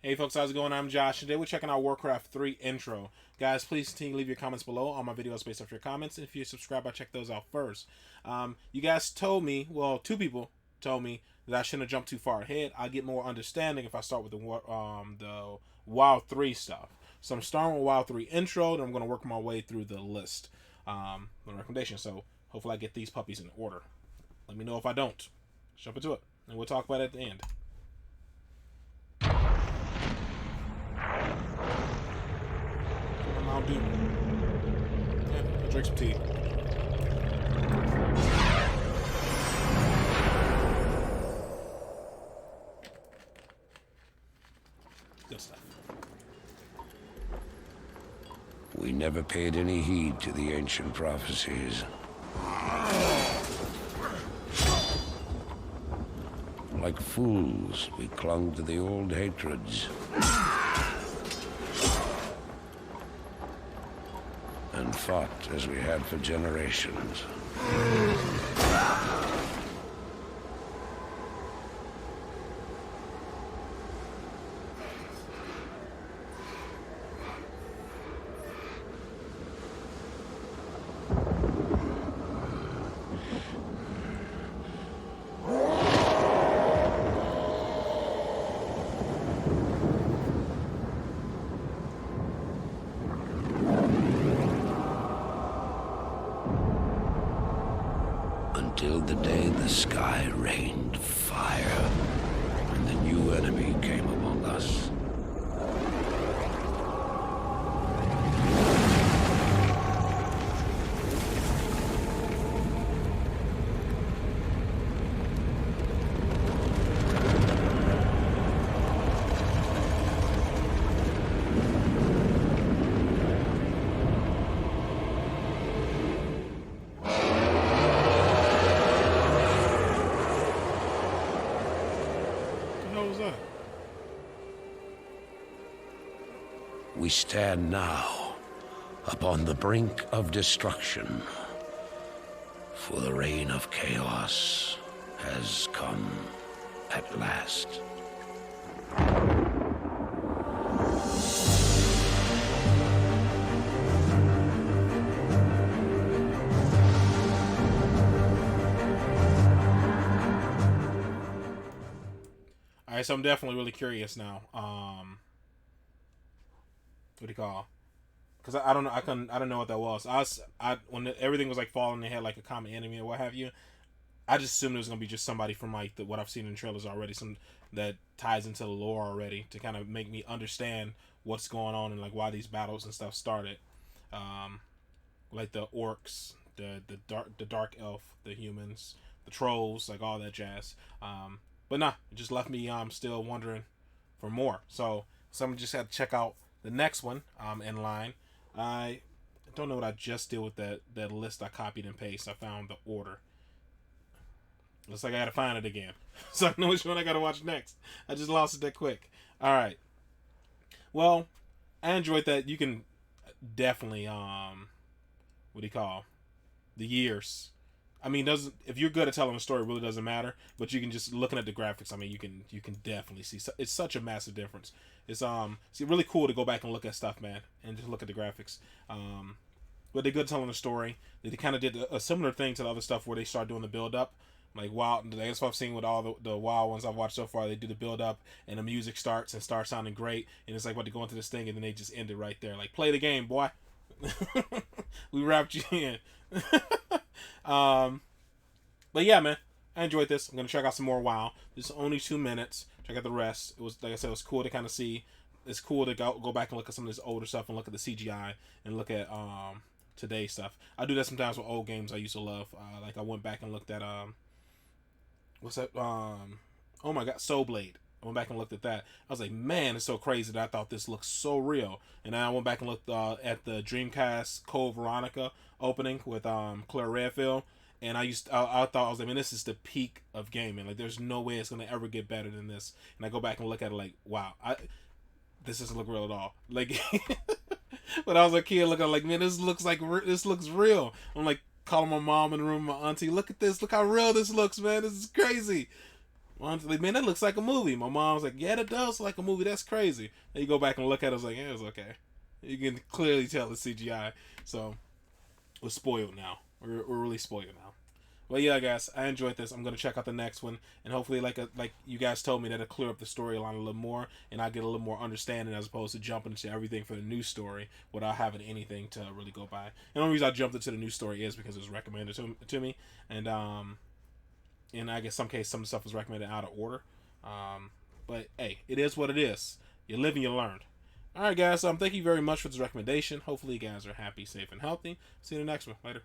Hey folks, how's it going? I'm Josh. Today we're checking out Warcraft 3 intro. Guys, please continue to leave your comments below. All my videos based off your comments. And if you subscribe, I check those out first. You guys told me, well, two people told me that I shouldn't have jumped too far ahead. I get more understanding if I start with the WoW 3 stuff. So I'm starting with WoW 3 intro, then I'm going to work my way through the list, the recommendation. So hopefully I get these puppies in order. Let me know if I don't. Jump into it, and we'll talk about it at the end. I'll do. Yeah, I'll drink some tea. Good stuff. We never paid any heed to the ancient prophecies. Like fools, we clung to the old hatreds. And fought as we had for generations. Until the day the sky rained fire, and the new enemy came among us. We stand now upon the brink of destruction, for the reign of chaos has come at last. Alright, so I'm definitely really curious now. What do you call? Because I don't know, I don't know what that was. When everything was like falling, they had like a common enemy or what have you. I just assumed it was gonna be just somebody from like what I've seen in trailers already, some that ties into the lore already to kind of make me understand what's going on and like why these battles and stuff started. Um, like the orcs, the dark elf, the humans, the trolls, like all that jazz. But nah, it just left me still wondering for more. So someone just had to check out the next one in line. I don't know what I just did with that list I copied and pasted. I found the order. Looks like I gotta find it again. So I know which one I gotta watch next. I just lost it that quick. Alright. Well, I enjoyed that. You can definitely what do you call? The years. I mean, doesn't if you're good at telling a story, it really doesn't matter. But you can just looking at the graphics. I mean, you can definitely see it's such a massive difference. It's really cool to go back and look at stuff, man, and just look at the graphics. But they're good at telling a story. They kind of did a similar thing to the other stuff where they start doing the build up. Like WoW, that's what I've seen with all the WoW ones I've watched so far. They do the build up, and the music starts and starts sounding great, and it's like about to go into this thing, and then they just end it right there. Like, play the game, boy. We wrapped you in. But yeah, man, I enjoyed this. I'm gonna check out some more WoW. This is only 2 minutes. Check out the rest. It was, like I said, it was cool to kind of see. It's cool to go back and look at some of this older stuff and look at the CGI and look at today's stuff. I do that sometimes with old games I used to love. Like I went back and looked at what's that? Oh my God, Soul Blade. I went back and looked at that. I was like, man, it's so crazy that I thought this looked so real. And then I went back and looked at the Dreamcast Code Veronica opening with Claire Redfield. And I thought, I was like, man, this is the peak of gaming. Like, there's no way it's gonna ever get better than this. And I go back and look at it like, wow, this doesn't look real at all. Like, when I was a kid, looking like, man, this looks real. I'm like calling my mom in the room, my auntie, look at this, look how real this looks, man. This is crazy. Mom's like, man, that looks like a movie. My mom was like, yeah, that does look like a movie. That's crazy. Then you go back and look at it, I was like, yeah, it was okay. You can clearly tell it's CGI. So we're spoiled now. We're really spoiled now. Well, yeah, guys, I enjoyed this. I'm gonna check out the next one, and hopefully, like you guys told me, that'll clear up the storyline a little more, and I get a little more understanding as opposed to jumping into everything for the new story without having anything to really go by. And the only reason I jumped into the new story is because it was recommended to me, and I guess some of the stuff was recommended out of order. But hey, it is what it is. You live and you learn. All right, guys. Thank you very much for this recommendation. Hopefully, you guys are happy, safe, and healthy. See you in the next one. Later.